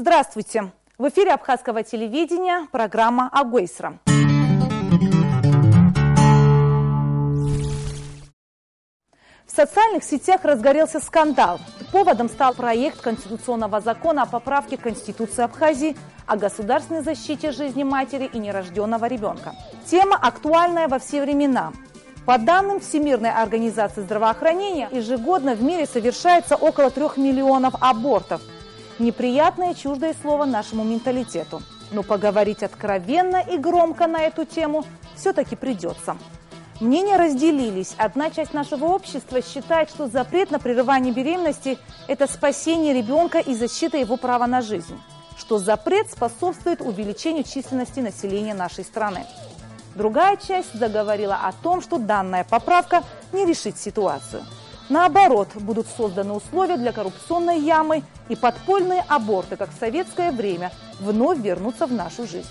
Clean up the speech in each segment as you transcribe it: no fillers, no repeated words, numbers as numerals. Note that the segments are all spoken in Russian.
Здравствуйте! В эфире Абхазского телевидения программа «Агойсра». В социальных сетях разгорелся скандал. Поводом стал проект конституционного закона о поправке Конституции Абхазии о государственной защите жизни матери и нерожденного ребенка. Тема актуальная во все времена. По данным Всемирной организации здравоохранения, ежегодно в мире совершается около 3 миллионов абортов. Неприятное и чуждое слово нашему менталитету. Но поговорить откровенно и громко на эту тему все-таки придется. Мнения разделились. Одна часть нашего общества считает, что запрет на прерывание беременности – это спасение ребенка и защита его права на жизнь. Что запрет способствует увеличению численности населения нашей страны. Другая часть заговорила о том, что данная поправка не решит ситуацию. Наоборот, будут созданы условия для коррупционной ямы, и подпольные аборты, как в советское время, вновь вернутся в нашу жизнь.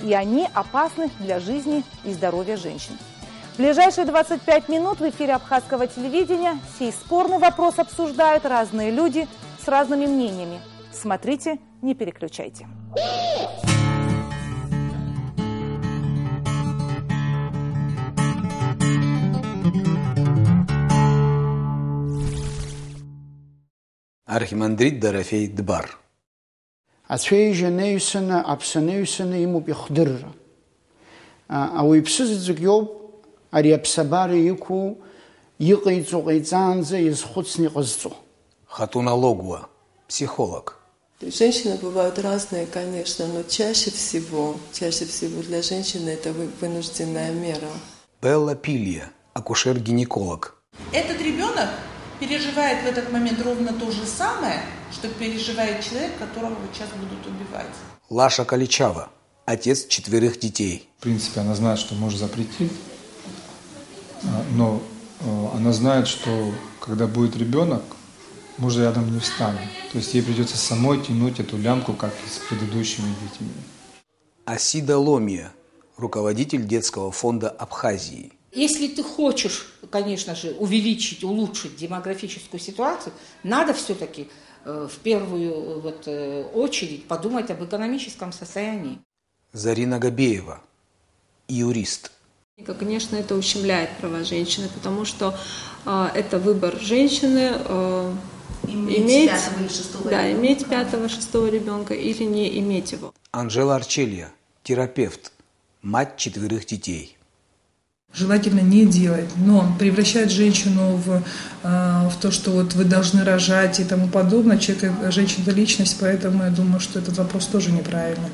И они опасны для жизни и здоровья женщин. В ближайшие 25 минут в эфире Абхазского телевидения сей спорный вопрос обсуждают разные люди с разными мнениями. Смотрите, не переключайте. Архимандрит Дорофей Дбар. Ацәеи женеҩсаны, аԥсанеҩсаны имоуп ихдырра. Ауаҩԥсызаҵәык иоуп ари аԥсабара иқәу, иҟаиҵо ҟаиҵаанӡа иазхәыцны иҟазҵо. Хатунологуа, психолог. Женщины бывают разные, конечно, но чаще всего для женщины это вынужденная мера. Белла Пилья, акушер-гинеколог. Этот ребенок переживает в этот момент ровно то же самое, что переживает человек, которого вот сейчас будут убивать. Лаша Каличава, отец 4 детей. В принципе, она знает, что может запретить, но она знает, что когда будет ребенок, муж рядом не встанет. То есть ей придется самой тянуть эту лямку, как и с предыдущими детьми. Асида Ломия, руководитель детского фонда Абхазии. Если ты хочешь, конечно же, увеличить, улучшить демографическую ситуацию, надо все-таки в первую очередь подумать об экономическом состоянии. Зарина Габеева, юрист. Конечно, это ущемляет права женщины, потому что это выбор женщины иметь 5-6 ребенка или не иметь его. Анжела Арчелья, терапевт, мать 4 детей. Желательно не делать, но превращать женщину в то, что вот вы должны рожать и тому подобное. Женщина – это личность, поэтому я думаю, что этот вопрос тоже неправильный.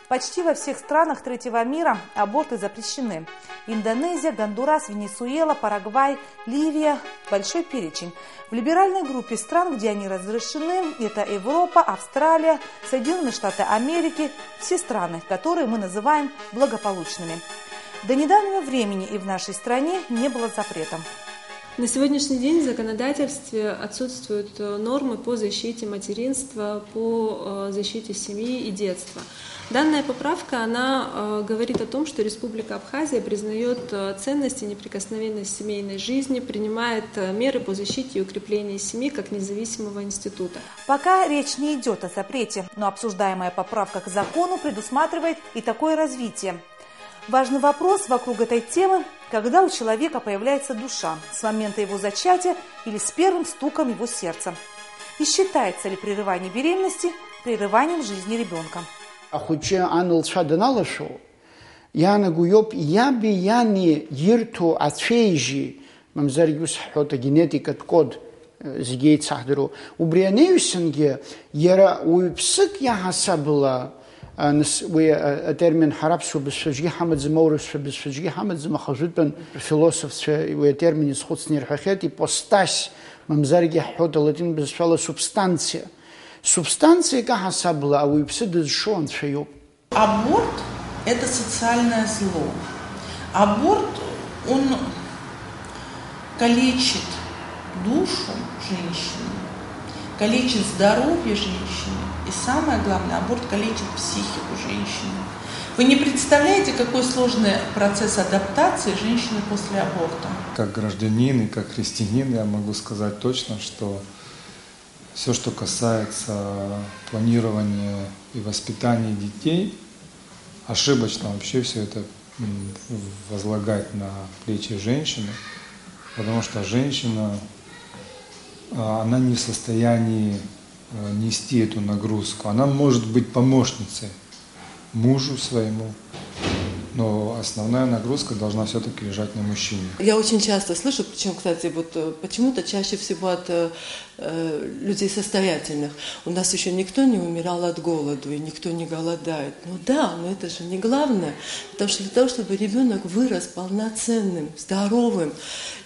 Почти во всех странах третьего мира аборты запрещены. Индонезия, Гондурас, Венесуэла, Парагвай, Ливия – большой перечень. В либеральной группе стран, где они разрешены, это Европа, Австралия, Соединенные Штаты Америки – все страны, которые мы называем благополучными. До недавнего времени и в нашей стране не было запрета. На сегодняшний день в законодательстве отсутствуют нормы по защите материнства, по защите семьи и детства. Данная поправка, она говорит о том, что Республика Абхазия признает ценность и неприкосновенность семейной жизни, принимает меры по защите и укреплению семьи как независимого института. Пока речь не идет о запрете, но обсуждаемая поправка к закону предусматривает и такое развитие. Важный вопрос вокруг этой темы – когда у человека появляется душа, с момента его зачатия или с первым стуком его сердца. И считается ли прерывание беременности прерыванием жизни ребенка? Ахуҷы анылцәа даналашо, иаанагоиоуп иаби иани ирҭо ацәеижьи, мамзаргьы ус ҳҳәоит агенетикатә код зегьы еицаҳдыруа, убри аneҩсангьы иара уаҩԥсык иаҳасабала уи атермин ҳара аԥсуа бызшәаҿгьы ҳамаӡам, аурысшәа бызшәаҿгьы ҳамаӡам, аха ажәытәан философцәа уи атермин изхәыцны ирҳәахьеит ипостась, мамзаргьы ҳҳәоит алатин бызшәала субстанциа. Субстанция каҳасабла ауаҩԥсы дызшо анцәа иоуп. Аборт – это социальное зло. Аборт, он калечит душу женщины, калечит здоровье женщины. И самое главное, аборт калечит психику женщины. Вы не представляете, какой сложный процесс адаптации женщины после аборта? Как гражданин и как христианин я могу сказать точно, что все, что касается планирования и воспитания детей, ошибочно вообще все это возлагать на плечи женщины, потому что женщина, она не в состоянии нести эту нагрузку. Она может быть помощницей мужу своему, но основная нагрузка должна все-таки лежать на мужчине. Я очень часто слышу, причем, кстати, вот почему-то чаще всего от людей состоятельных. У нас еще никто не умирал от голода, и никто не голодает. Ну да, но это же не главное. Потому что для того, чтобы ребенок вырос полноценным, здоровым,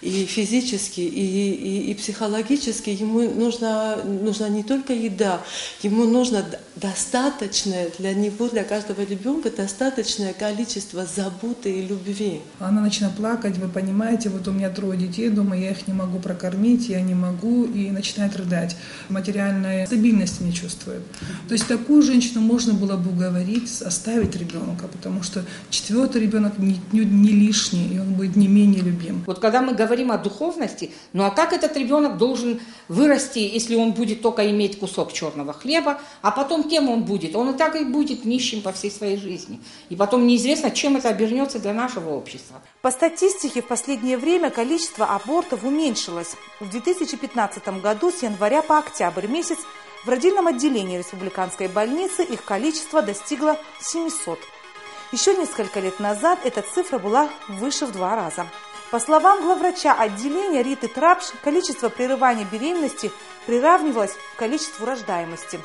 и физически, и психологически, ему нужна не только еда, ему нужно достаточное для него, для каждого ребенка, достаточное количество заботы и любви. Она начинает плакать, вы понимаете, вот у меня 3 детей дома, я их не могу прокормить, я не могу, и начинает рыдать. Материальной стабильности не чувствует. То есть такую женщину можно было бы уговорить, оставить ребенка, потому что 4-й ребенок не лишний, и он будет не менее любим. Вот когда мы говорим о духовности, ну а как этот ребенок должен вырасти, если он будет только иметь кусок черного хлеба, а потом кем он будет? Он и так и будет нищим по всей своей жизни. И потом неизвестно, чем это обернется для нашего общества. По статистике, в последнее время количество абортов уменьшилось. В 2015 году с января по октябрь месяц в родильном отделении республиканской больницы их количество достигло 700. Еще несколько лет назад эта цифра была выше в 2 раза. По словам главврача отделения Риты Трапш, количество прерываний беременности приравнивалось к количеству рождаемости.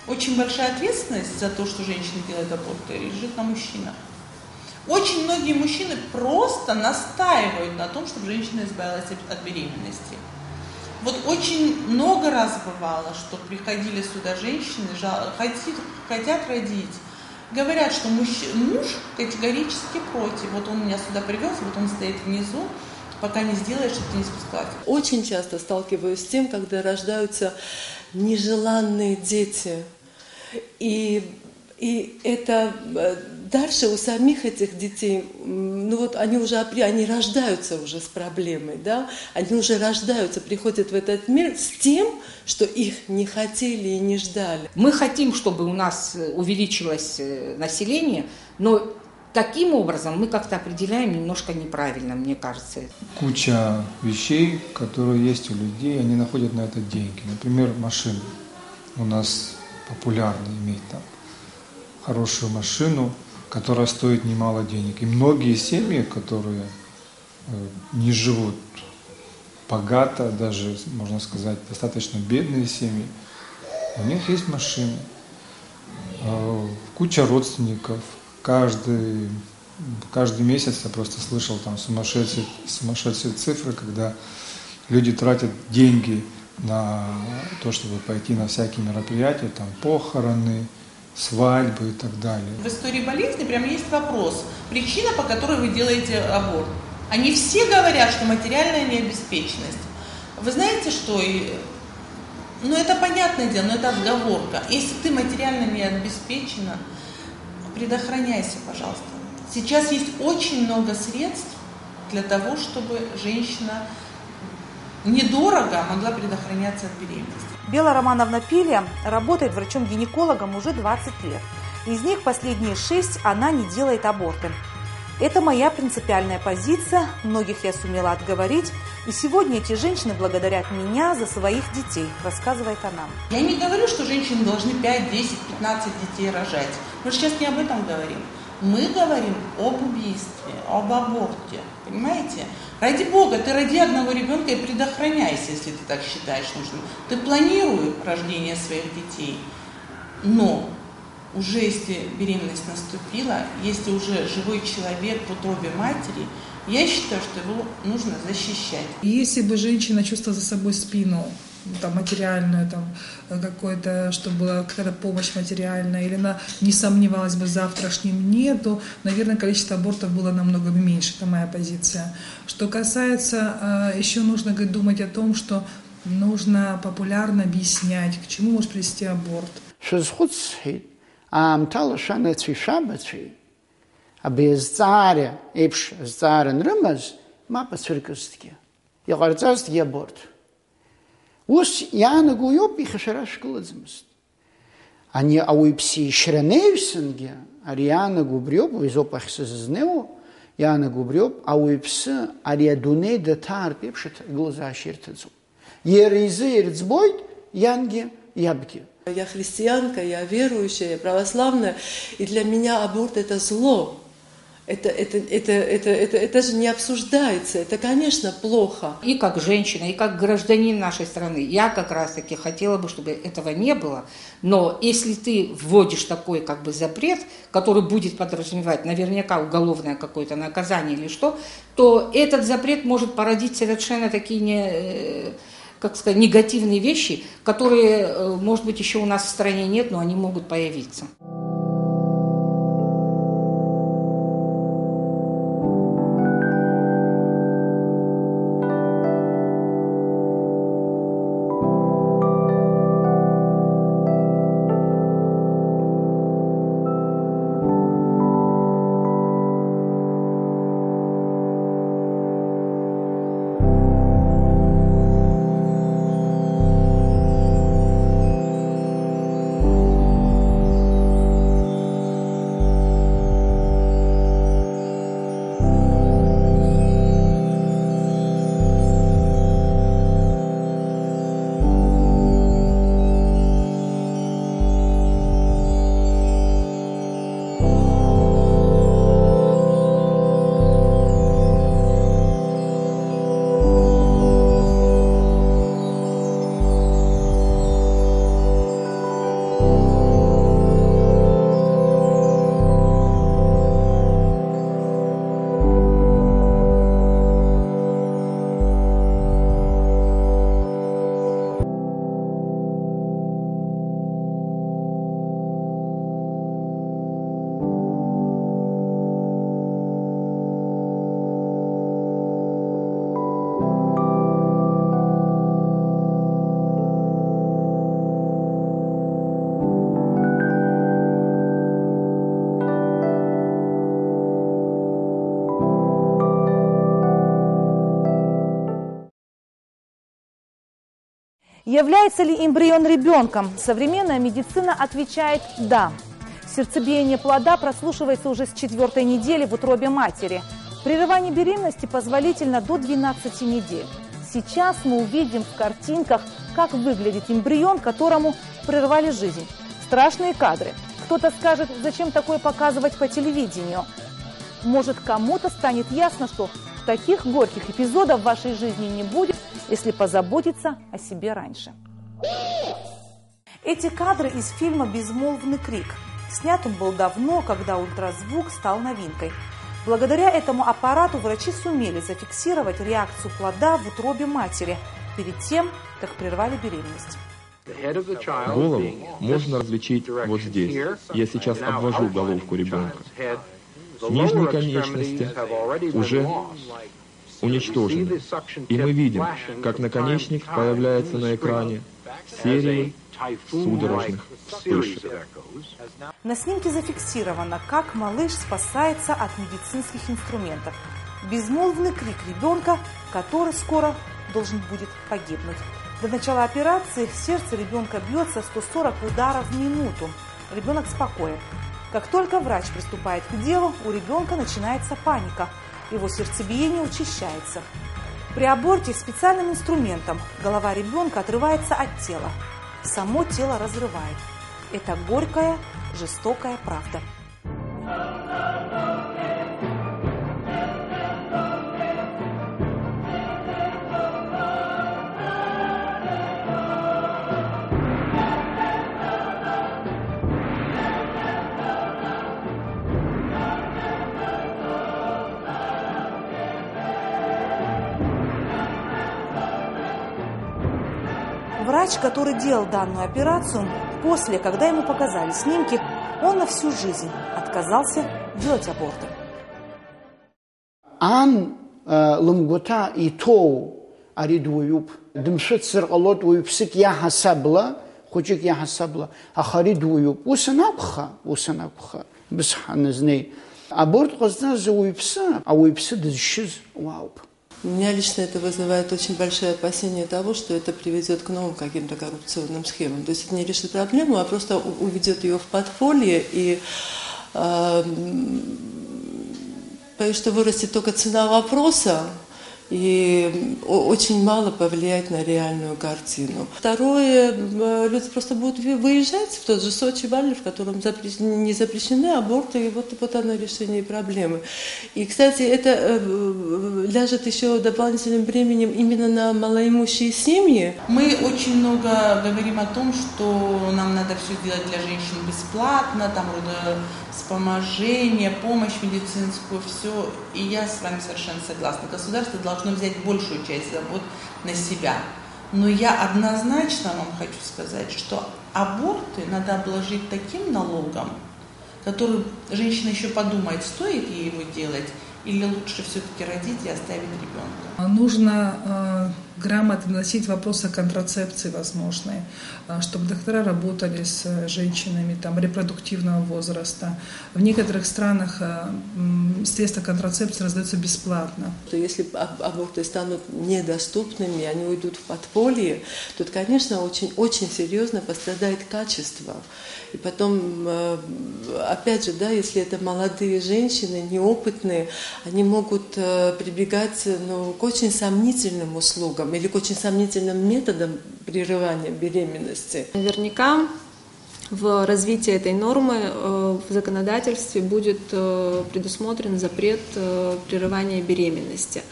Очень большая ответственность за то, что женщина делает аборты, лежит на мужчинах. Очень многие мужчины просто настаивают на том, чтобы женщина избавилась от беременности. Вот очень много раз бывало, что приходили сюда женщины, хотят родить. Говорят, что муж категорически против. Вот он меня сюда привез, вот он стоит внизу, пока не сделаешь, чтобы ты не спускать. Очень часто сталкиваюсь с тем, когда рождаются нежеланные дети. И это дальше у самих этих детей, ну вот они рождаются уже с проблемой, да? Они уже рождаются, приходят в этот мир с тем, что их не хотели и не ждали. Мы хотим, чтобы у нас увеличилось население, но таким образом мы как-то определяем немножко неправильно, мне кажется. Куча вещей, которые есть у людей, они находят на это деньги. Например, машины. У нас популярно иметь там хорошую машину, которая стоит немало денег. И многие семьи, которые не живут богато, даже, можно сказать, достаточно бедные семьи, у них есть машины. Куча родственников. Каждый месяц я просто слышал там сумасшедшие цифры, когда люди тратят деньги на то, чтобы пойти на всякие мероприятия, там похороны, свадьбы и так далее. В истории болезни прям есть вопрос. Причина, по которой вы делаете аборт. Они все говорят, что материальная необеспеченность. Вы знаете, что... Ну, это понятное дело, но это отговорка. Если ты материально не обеспечена, предохраняйся, пожалуйста. Сейчас есть очень много средств для того, чтобы женщина недорого могла предохраняться от беременности. Бела Романовна Пилья работает врачом-гинекологом уже 20 лет. Из них последние 6 она не делает аборты. Это моя принципиальная позиция, многих я сумела отговорить, и сегодня эти женщины благодарят меня за своих детей, рассказывает она. Я не говорю, что женщины должны 5, 10, 15 детей рожать. Мы сейчас не об этом говорим. Мы говорим об убийстве, об аборте, понимаете? Ради Бога, ты роди одного ребенка и предохраняйся, если ты так считаешь нужным. Ты планируй рождение своих детей, но уже если беременность наступила, если уже живой человек в утробе матери, я считаю, что его нужно защищать. Если бы женщина чувствовала за собой спину, там, материальную, там, какой-то, чтобы была какая-то помощь материальная, или она не сомневалась бы в завтрашнем дне, то, наверное, количество абортов было намного меньше, это моя позиция. Что касается, еще нужно думать о том, что нужно популярно объяснять, к чему может привести аборт. Абри азҵаара еиԥш азҵаара нрымаз, мап ацәыркызҭгьы, иҟарҵазҭгьы аборт. Ус иаанаго иоуп ихашәара шәгылаӡамызт. Ани ауаҩԥсы ишьраneҩсангьы, ари иаанаго убри ауп, уи азоуп ахь сызызнеиуа, иаанаго убри ауп, ауаҩԥсы ари адунеи даҭаартә еиԥш игылазаашьа ирҭаӡом. Иара изы ирӡбоит иангьы иабгьы. Я христианка, я верующая, я православная, и для меня аборт это зло. Это же не обсуждается, это, конечно, плохо. И как женщина, и как гражданин нашей страны, я как раз-таки хотела бы, чтобы этого не было. Но если ты вводишь такой как бы запрет, который будет подразумевать наверняка уголовное какое-то наказание или что, то этот запрет может породить совершенно такие негативные вещи, которые, может быть, еще у нас в стране нет, но они могут появиться. Является ли эмбрион ребенком? Современная медицина отвечает «да». Сердцебиение плода прослушивается уже с 4-й недели в утробе матери. Прерывание беременности позволительно до 12 недель. Сейчас мы увидим в картинках, как выглядит эмбрион, которому прервали жизнь. Страшные кадры. Кто-то скажет, зачем такое показывать по телевидению? Может, кому-то станет ясно, что таких горьких эпизодов в вашей жизни не будет, если позаботиться о себе раньше. Эти кадры из фильма «Безмолвный крик». Снят он был давно, когда ультразвук стал новинкой. Благодаря этому аппарату врачи сумели зафиксировать реакцию плода в утробе матери перед тем, как прервали беременность. Голову можно различить вот здесь. Я сейчас обвожу головку ребенка. Нижние конечности уже уничтожены. И мы видим, как наконечник появляется на экране серии судорожных вспышек. На снимке зафиксировано, как малыш спасается от медицинских инструментов. Безмолвный крик ребенка, который скоро должен будет погибнуть. До начала операции сердце ребенка бьется 140 ударов в минуту. Ребенок спокоен. Как только врач приступает к делу, у ребенка начинается паника. Его сердцебиение учащается. При аборте специальным инструментом голова ребенка отрывается от тела. Само тело разрывает. Это горькая, жестокая правда. Врач, который делал данную операцию, после, когда ему показали снимки, он на всю жизнь отказался делать аборты. Лымгота и тоу аридуюб. Дымшит сыргалот уюбсик яхасабла, хочик яхасабла, ахаридуюб. Усанабха. Бисханазней. Аборт казна за уйпса, а уйпса дышиз вауп. Меня лично это вызывает очень большое опасение того, что это приведет к новым каким-то коррупционным схемам. То есть это не решит проблему, а просто уведет ее в подполье, и боюсь, что вырастет только цена вопроса, и очень мало повлияет на реальную картину. Второе, люди просто будут выезжать в тот же Сочи, Бали, в котором не запрещены аборты, и вот оно решение проблемы. И, кстати, это ляжет еще дополнительным бременем именно на малоимущие семьи. Мы очень много говорим о том, что нам надо все делать для женщин бесплатно, там родовспоможение, помощь медицинскую, все. И я с вами совершенно согласна. Государство должно взять большую часть забот на себя. Но я однозначно вам хочу сказать, что аборты надо обложить таким налогом, который женщина еще подумает, стоит ей его делать, или лучше все-таки родить и оставить ребенка. Нужно грамотно носить вопросы контрацепции возможные, чтобы доктора работали с женщинами там, репродуктивного возраста. В некоторых странах средства контрацепции раздаются бесплатно. Если аборты станут недоступными, они уйдут в подполье, то, конечно, очень серьезно пострадает качество. И потом, опять же, да, если это молодые женщины, неопытные, они могут прибегать к очень сомнительным услугам или к очень сомнительным методам прерывания беременности. Наверняка в развитии этой нормы в законодательстве будет предусмотрен запрет прерывания беременности.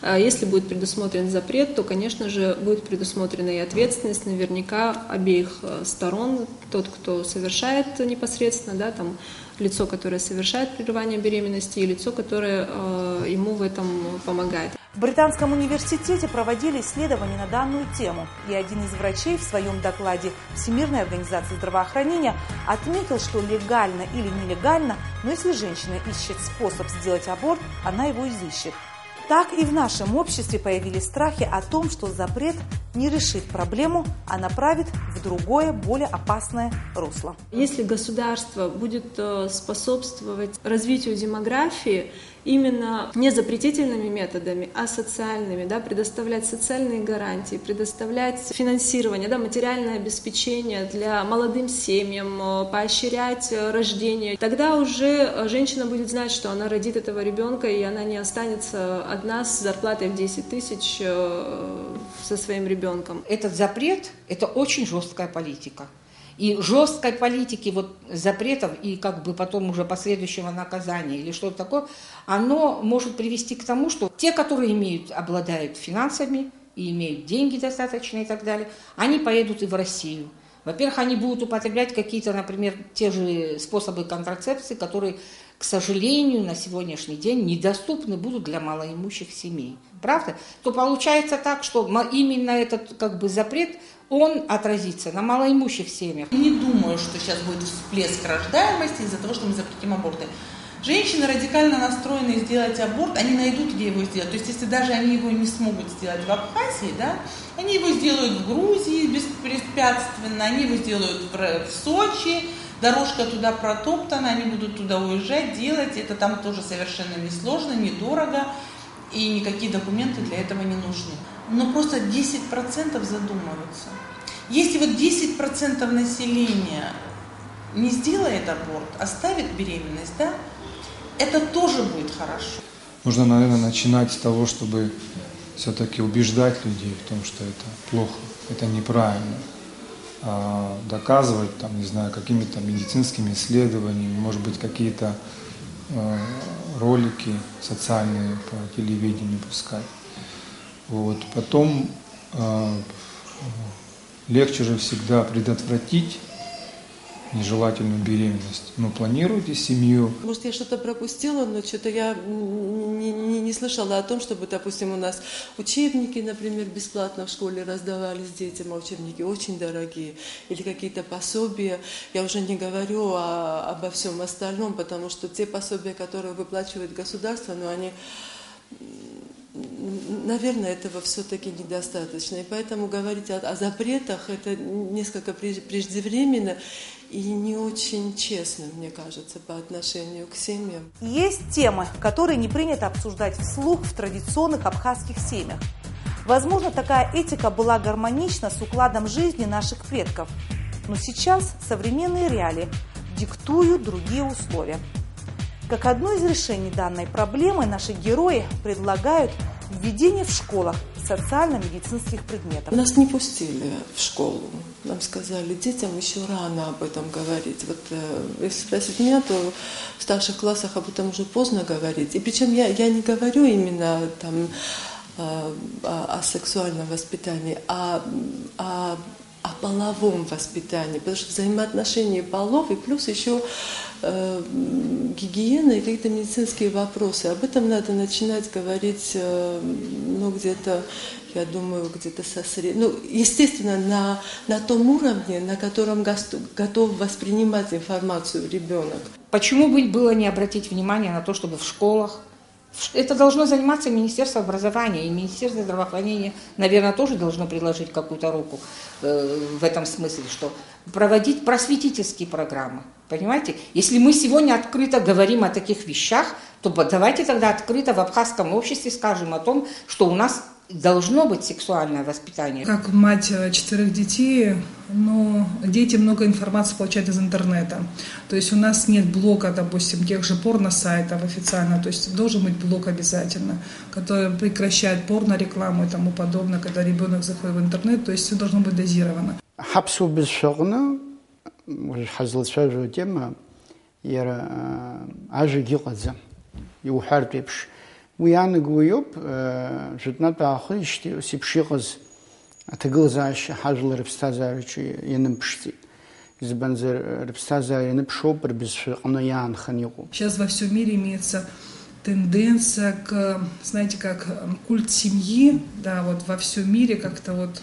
Если будет предусмотрен запрет, то, конечно же, будет предусмотрена и ответственность наверняка обеих сторон. Тот, кто совершает непосредственно, да, там, лицо, которое совершает прерывание беременности, и лицо, которое ему в этом помогает. В Британском университете проводили исследования на данную тему, и один из врачей в своем докладе Всемирной организации здравоохранения отметил, что легально или нелегально, но если женщина ищет способ сделать аборт, она его изыщет. Так и в нашем обществе появились страхи о том, что запрет не решит проблему, а направит в другое, более опасное русло. Если государство будет способствовать развитию демографии именно не запретительными методами, а социальными, да, предоставлять социальные гарантии, предоставлять финансирование, да, материальное обеспечение для молодым семьям, поощрять рождение, тогда уже женщина будет знать, что она родит этого ребенка, и она не останется одна с зарплатой в 10 тысяч со своим ребенком. Этот запрет – это очень жесткая политика. И жесткой политики вот запретов и как бы потом уже последующего наказания или что-то такое, оно может привести к тому, что те, которые обладают финансами и имеют деньги достаточно и так далее, они поедут и в Россию. Во-первых, они будут употреблять какие-то, например, те же способы контрацепции, которые, к сожалению, на сегодняшний день недоступны будут для малоимущих семей. Правда? То получается так, что именно этот как бы запрет, он отразится на малоимущих семьях. Не думаю, что сейчас будет всплеск рождаемости из-за того, что мы запретим аборты. Женщины радикально настроенные сделать аборт, они найдут, где его сделать. То есть, если даже они его не смогут сделать в Абхазии, да, они его сделают в Грузии беспрепятственно, они его сделают в Сочи, дорожка туда протоптана, они будут туда уезжать, делать. Это там тоже совершенно несложно, недорого, и никакие документы для этого не нужны. Но просто 10% задумываются. Если вот 10% населения не сделает аборт, оставит беременность, да, это тоже будет хорошо. Нужно, наверное, начинать с того, чтобы все-таки убеждать людей в том, что это плохо, это неправильно. Доказывать, там, не знаю, какими-то медицинскими исследованиями, может быть, какие-то ролики социальные по телевидению пускать. Вот. Потом легче же всегда предотвратить нежелательную беременность. Но планируйте семью. Может, я что-то пропустила, но что-то я не слышала о том, чтобы, допустим, у нас учебники, например, бесплатно в школе раздавались детям, а учебники очень дорогие, или какие-то пособия. Я уже не говорю обо всем остальном, потому что те пособия, которые выплачивает государство, но они наверное, этого все-таки недостаточно. И поэтому говорить о запретах это несколько преждевременно и не очень честно, мне кажется, по отношению к семьям. Есть темы, которые не принято обсуждать вслух в традиционных абхазских семьях. Возможно, такая этика была гармонична с укладом жизни наших предков. Но сейчас современные реалии диктуют другие условия. Как одно из решений данной проблемы наши герои предлагают введение в школах социально-медицинских предметов. Нас не пустили в школу. Нам сказали, детям еще рано об этом говорить. Вот если спросить меня, то в старших классах об этом уже поздно говорить. И причем я не говорю именно там о сексуальном воспитании, а о половом воспитании, потому что взаимоотношения полов и плюс еще гигиена и какие-то медицинские вопросы. Об этом надо начинать говорить, где-то, я думаю, где-то естественно, на том уровне, на котором готов воспринимать информацию ребенок. Почему бы было не обратить внимание на то, чтобы в школах это должно заниматься Министерство образования, и Министерство здравоохранения, наверное, тоже должно приложить какую-то руку в этом смысле, что проводить просветительские программы. Понимаете? Если мы сегодня открыто говорим о таких вещах, то давайте тогда открыто в абхазском обществе скажем о том, что у нас должно быть сексуальное воспитание. Как мать 4 детей, дети много информации получают из интернета. То есть у нас нет блока, допустим, тех же порно-сайтов официально. То есть должен быть блок обязательно, который прекращает порно-рекламу и тому подобное, когда ребенок заходит в интернет. То есть все должно быть дозировано. Хапсу бесшогна, уже хазлшажу тема, я ажи гилаза, и ухартепш. ويعني قويوب جدنا تأخذ يشتي سيبشيغز أتجلزاش حاجة لربستازاريشي ينبشتي إذا بنزر ربستازاري ينبشوا بربزشقنا ян ханигу. Сейчас во всем мире имеется тенденция к, знаете, как культ семьи, да, вот во всем мире как-то вот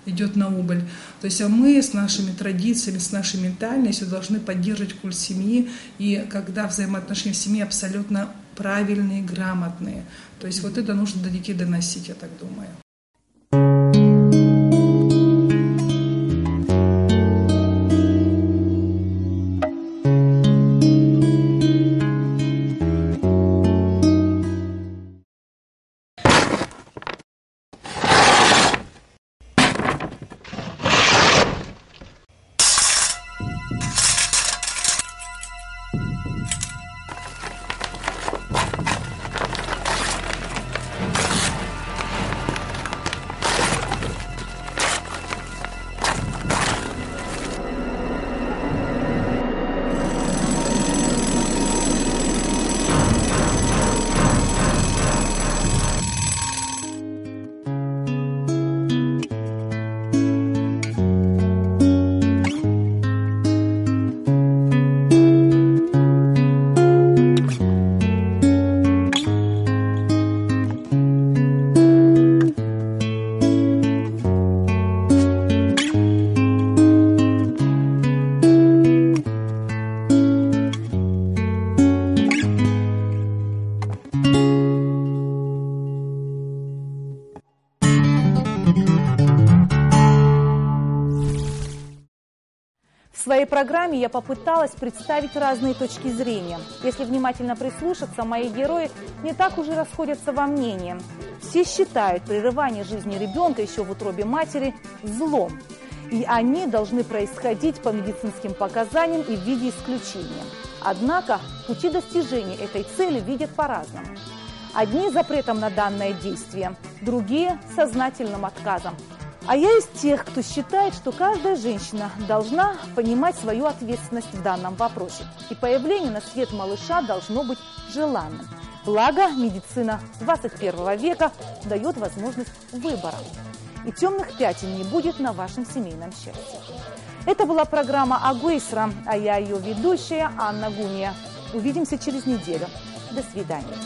идет на убыль. То есть мы с нашими традициями, с нашей ментальностью должны поддерживать культ семьи, и когда взаимоотношения в семье абсолютно правильные, грамотные. То есть вот это нужно до детей доносить, я так думаю. В своей программе я попыталась представить разные точки зрения. Если внимательно прислушаться, мои герои не так уж и расходятся во мнении. Все считают прерывание жизни ребенка еще в утробе матери злом. И они должны происходить по медицинским показаниям и в виде исключения. Однако пути достижения этой цели видят по-разному. Одни запретом на данное действие, другие сознательным отказом. А я из тех, кто считает, что каждая женщина должна понимать свою ответственность в данном вопросе. И появление на свет малыша должно быть желанным. Благо, медицина 21 века дает возможность выбора. И темных пятен не будет на вашем семейном счастье. Это была программа «Агуисра», а я ее ведущая Анна Гумия. Увидимся через неделю. До свидания.